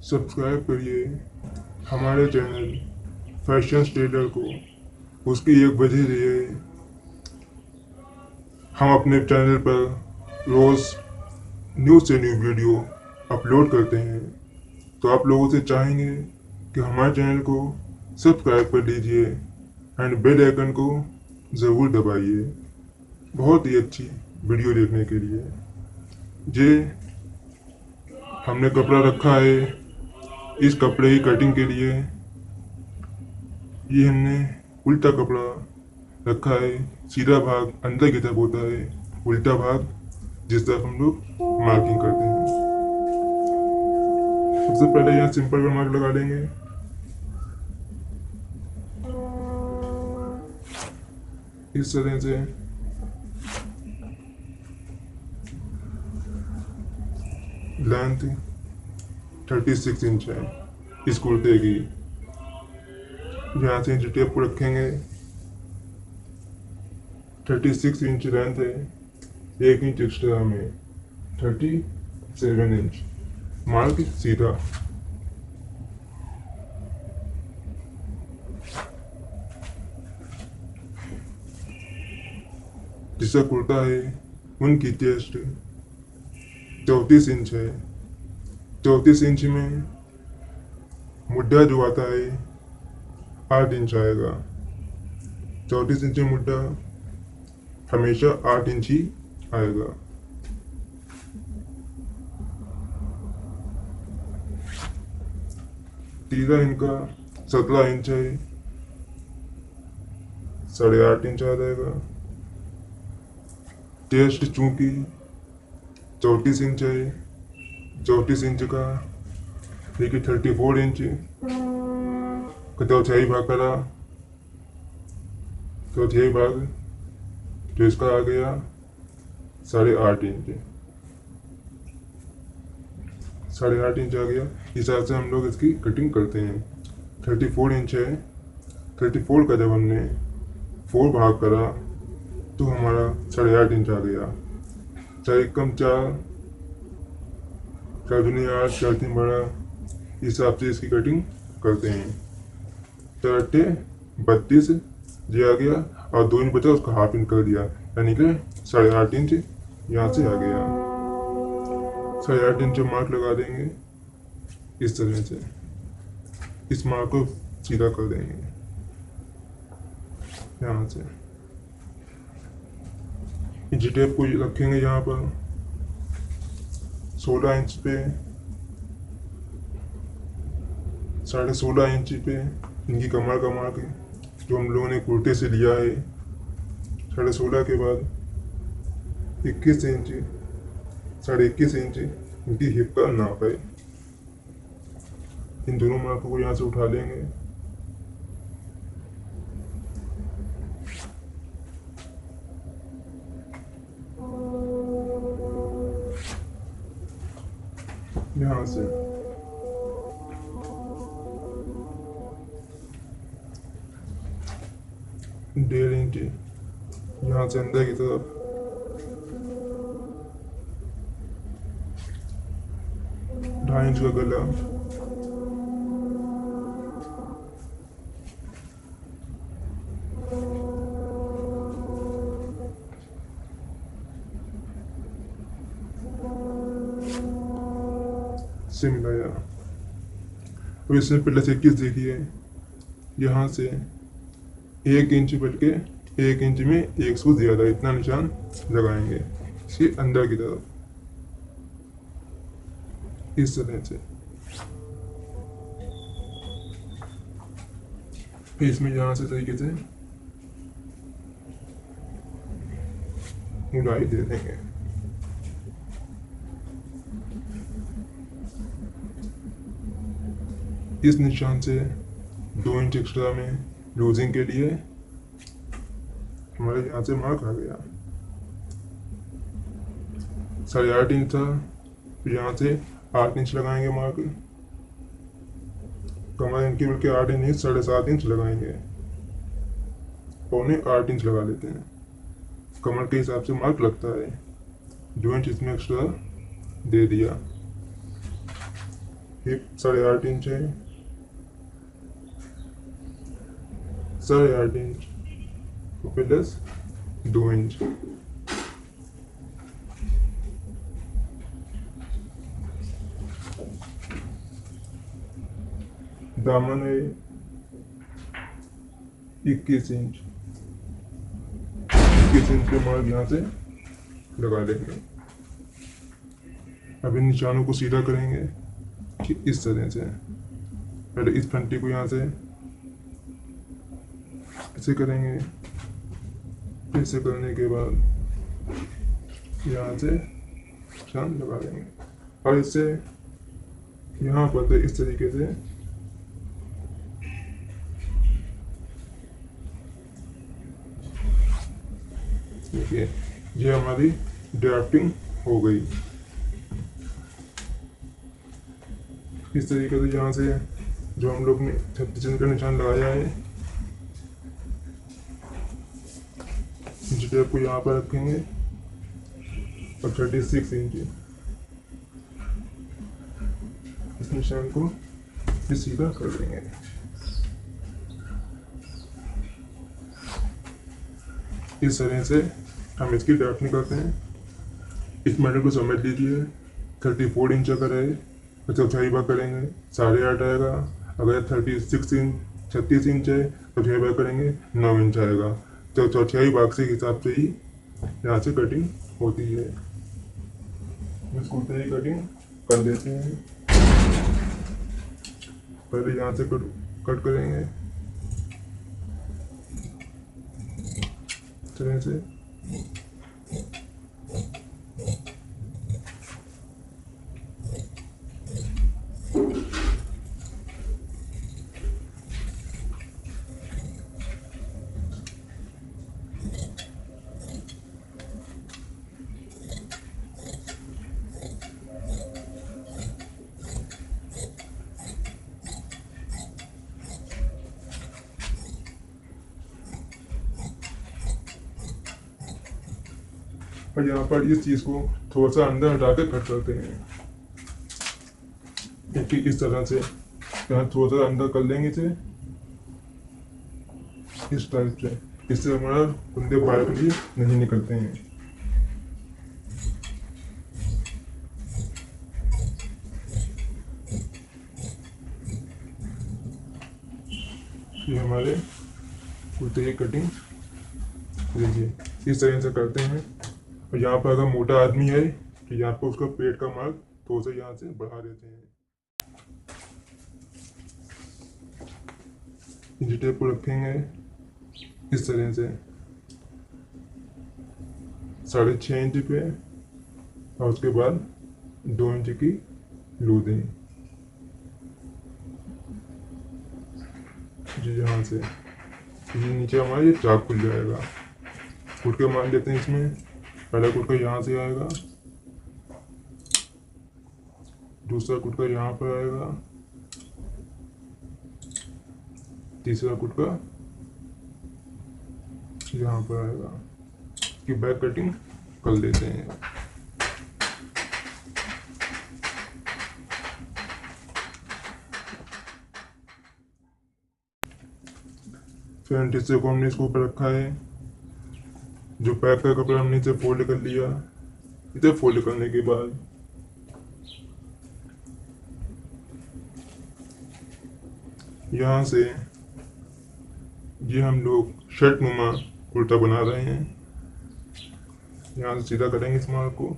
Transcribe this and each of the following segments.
Subscribe करिए हमारे channel fashion Taylor को। उसकी एक वजह ये है, हम अपने चैनल पर रोज़ न्यू से न्यू वीडियो अपलोड करते हैं। तो आप लोगों से चाहेंगे कि हमारे चैनल को सब्सक्राइब कर लीजिए एंड बेल आइकन को ज़रूर दबाइए बहुत ही अच्छी वीडियो देखने के लिए। ये हमने कपड़ा रखा है इस कपड़े की कटिंग के लिए। ये हमने उल्टा कपड़ा रखा है, सीधा भाग अंदर की तरफ होता है, उल्टा भाग जिस तरफ हम लोग मार्किंग करते हैं। सबसे पहले यहाँ सिंपल पर मार्क लगा लेंगे। इस तरह से लेंथ 36 इंच है इस कुर्ते की। यहाँ से इंच टेप को रखेंगे। 36 इंच लेंथ है, 1 इंच एक्स्ट्रा में 37 इंच मार्क सीधा। जिसका कुर्ता है उनकी चेस्ट 34 इंच है। 34 इंच में मुड्ढा जो आता है 8 इंच आएगा। 34 इंच में मुड्ढा हमेशा 8 इंच ही आएगा। तीरा इनका 17 इंच है, 8.5 इंच आ जाएगा। टेस्ट चूंकि 34 इंच है, 34 इंच का देखिए 34 इंच का चौथाई भाग करा, चौथाई भाग तो इसका आ गया 8.5 इंच। 8.5 इंच आ गया। इस हिसाब से हम लोग इसकी कटिंग करते हैं। 34 इंच है, 34 का जब हमने 4 भाग करा तो हमारा 8.5 इंच आ गया। 4 कम 4, 4 दूनी 8, 4 3 बड़ा, इस हिसाब से इसकी कटिंग करते हैं। 4 32 ये आ गया और 2 इंच बचा उसका हाफ इंच कर दिया, यानी कि 8.5 इंच यहाँ से आ गया। 8.5 इंच मार्क लगा देंगे इस तरह से। इस मार्क को सीधा कर देंगे यहाँ से। इंच टेप को रखेंगे यहाँ पर 16 इंच पे, 16.5 इंच पे इनकी कमर का मार्क जो हम लोगों ने कुर्ते से लिया है। 16.5 के बाद 21 इंच, 21.5 इंच इनकी हिप का नाप है। इन दोनों मार्कों को यहाँ से उठा लेंगे। यहाँ से 1.5 इंच यहाँ से अंदर की तरफ, 2.5 इंच का गला, से मिलाया। अब इसमें पहले से 21 देखिए, यहाँ से 1 इंच बल्कि 1 इंच में 1 सूद ज़्यादा इतना निशान लगाएंगे इसके अंदर की तरफ इस तरह से। फिर इसमें यहाँ से तरीके से मुड़ाई दे देंगे। इस निशान से 2 इंच एक्स्ट्रा में लूजिंग के लिए हमारे यहाँ से मार्क आ गया। 8.5 इंच था, फिर यहाँ से 8 इंच लगाएंगे मार्क। कमर इनकी बल्कि 8 इंच नहीं 7.5 इंच लगाएंगे, पौने 8 इंच लगा लेते हैं। कमर के हिसाब से मार्क लगता है, 2 इंच इसमें एक्स्ट्रा दे दिया। हिप 8.5 इंच है, 8.5 इंच प्लस 2 इंच। दामन है 21 इंच, 21 इंच के मार्क यहाँ से लगा लेंगे। अब इन निशानों को सीधा करेंगे कि इस तरह से। पहले इस फंटी को यहाँ से ऐसे करेंगे, ऐसे करने के बाद यहाँ से निशान लगा लेंगे और इससे यहाँ पर इस तरीके से देखिए ये हमारी ड्राफ्टिंग हो गई। इस तरीके से यहाँ से जो हम लोग ने 36 इंच का निशान लगाया है, इंच टेप को यहाँ पर रखेंगे और 36 इंच इस निशान को भी सीधा कर देंगे। इस तरह से हम इसकी ड्राफ्टिंग करते हैं। इस मेथड को समझ लीजिए। 34 इंच अगर है तो चौथाई भाग करेंगे 8.5 आएगा। अगर 36 इंच है तो चौथाई भाग करेंगे 9 इंच आएगा। तो चौथाई भाग से हिसाब से ही यहाँ से कटिंग होती है। इसको ही कटिंग कर देते हैं। पहले यहाँ से कट करेंगे इस तरह से। और यहाँ पर इस चीज को थोड़ा सा अंदर हटा के कट करते हैं। इस तरह से यहाँ थोड़ा सा अंदर कर लेंगे इसे इस टाइप से। इससे हमारा कुंदे बाहर के लिए नहीं निकलते हैं। ये हमारे कुर्ते की कटिंग देखिए इस तरह से करते हैं। और यहाँ पर अगर मोटा आदमी है तो यहाँ पर उसका पेट का मार्क थोड़ा सा यहाँ से बढ़ा देते हैं। इंच टेप को रखेंगे इस तरह से 6.5 इंच पे और उसके बाद 2 इंच की लूदें जी। यहाँ से ये नीचे हमारा ये चाक खुल जाएगा। कुटके मान लेते हैं इसमें। पहला कुटका यहाँ से आएगा, दूसरा कुटका यहाँ पर आएगा, तीसरा कुटका यहाँ पर आएगा। कि बैक कटिंग कर लेते हैं। फ्रंट हिस्से को हमने इसको ऊपर रखा है। जो बैक का कपड़ा हमने इसे फोल्ड कर लिया। इसे फोल्ड करने के बाद यहाँ से ये हम लोग शर्ट नुमा कुर्ता बना रहे हैं। यहाँ से सीधा करेंगे इस मार्क को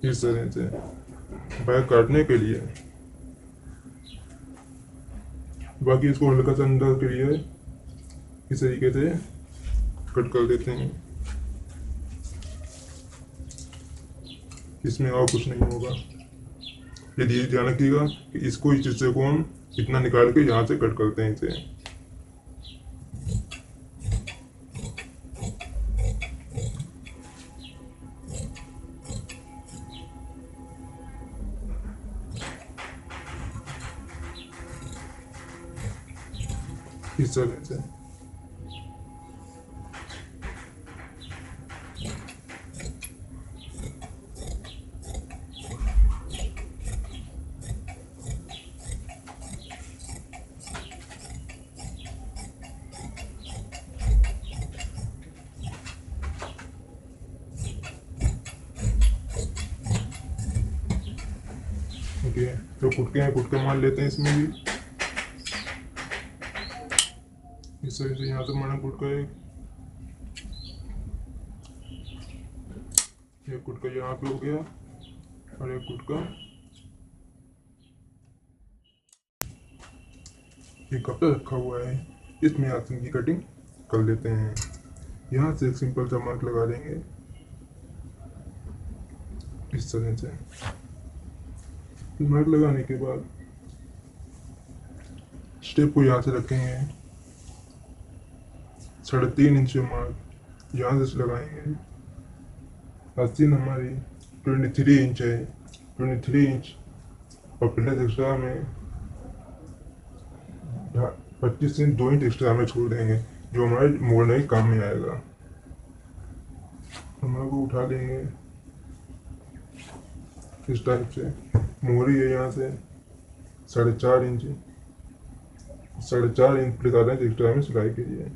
इस तरह से बैक काटने के लिए। बाकी इसको हल्का सा अंदर के लिए इस तरीके से कट कर देते हैं। इसमें और कुछ नहीं होगा। ये ध्यान रखिएगा कि इसको इस हिस्से को हम इतना निकाल के यहाँ से कट करते हैं इसे। इस तरह से के जो कुटके हैं कुटके मार लेते हैं इसमें भी। इस तरह से यहाँ से मारना कुटका एक कुटका यहाँ पे हो गया और एक कुटका ये कपड़ा रखा हुआ है, इसमें आसन की कटिंग कर लेते हैं। यहाँ से एक सिंपल सा मार्क लगा देंगे इस तरह से। मार्क लगाने के बाद स्टेप को यहाँ से रखेंगे, 3.5 इंच मार्क यहाँ से लगाएंगे। आस्तीन हमारी 23 इंच है, 23 इंच और प्लस एक्स्ट्रा में 25 इंच 2 इंच एक्स्ट्रा में छोड़ देंगे जो हमारे मोड़ने के काम में आएगा। हमारे को उठा लेंगे इस टाइप से। मोहरी है यहाँ से 4.5 इंच, 4.5 इंच प्लस आधा इंच एक्स्ट्रा में सिलाई के लिए।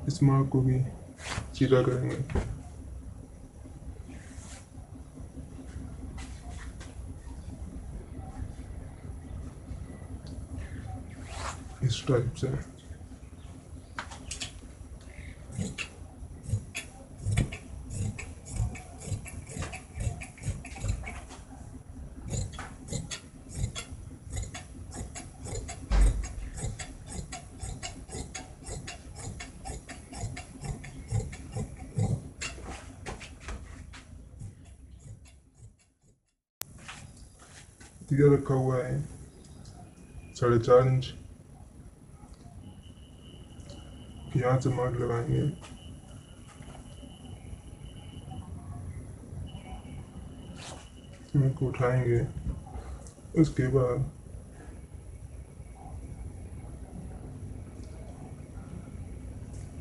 इस मार्क को भी सीधा करेंगे। इस टाइप से सीधा रखा हुआ है 4.5 इंच। यहाँ से मार्क लगाएंगे, मार्क को उठाएंगे। उसके बाद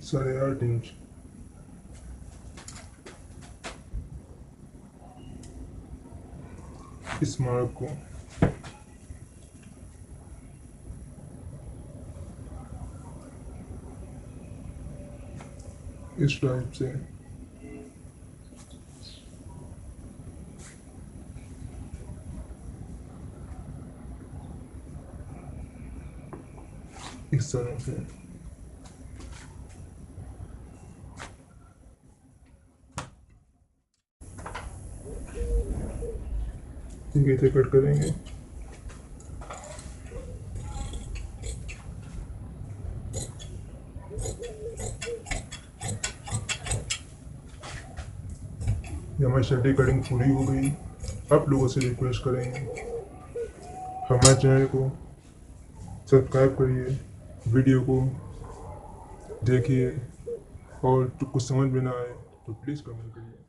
साढ़े 8 इंच इस मार्क को इस टाइप से इस तरह से इसे कट करेंगे। हमारी शर्ट की कटिंग पूरी हो गई। आप लोगों से रिक्वेस्ट करेंगे हमारे चैनल को सब्सक्राइब करिए, वीडियो को देखिए और कुछ समझ में ना आए तो प्लीज़ कमेंट करिए।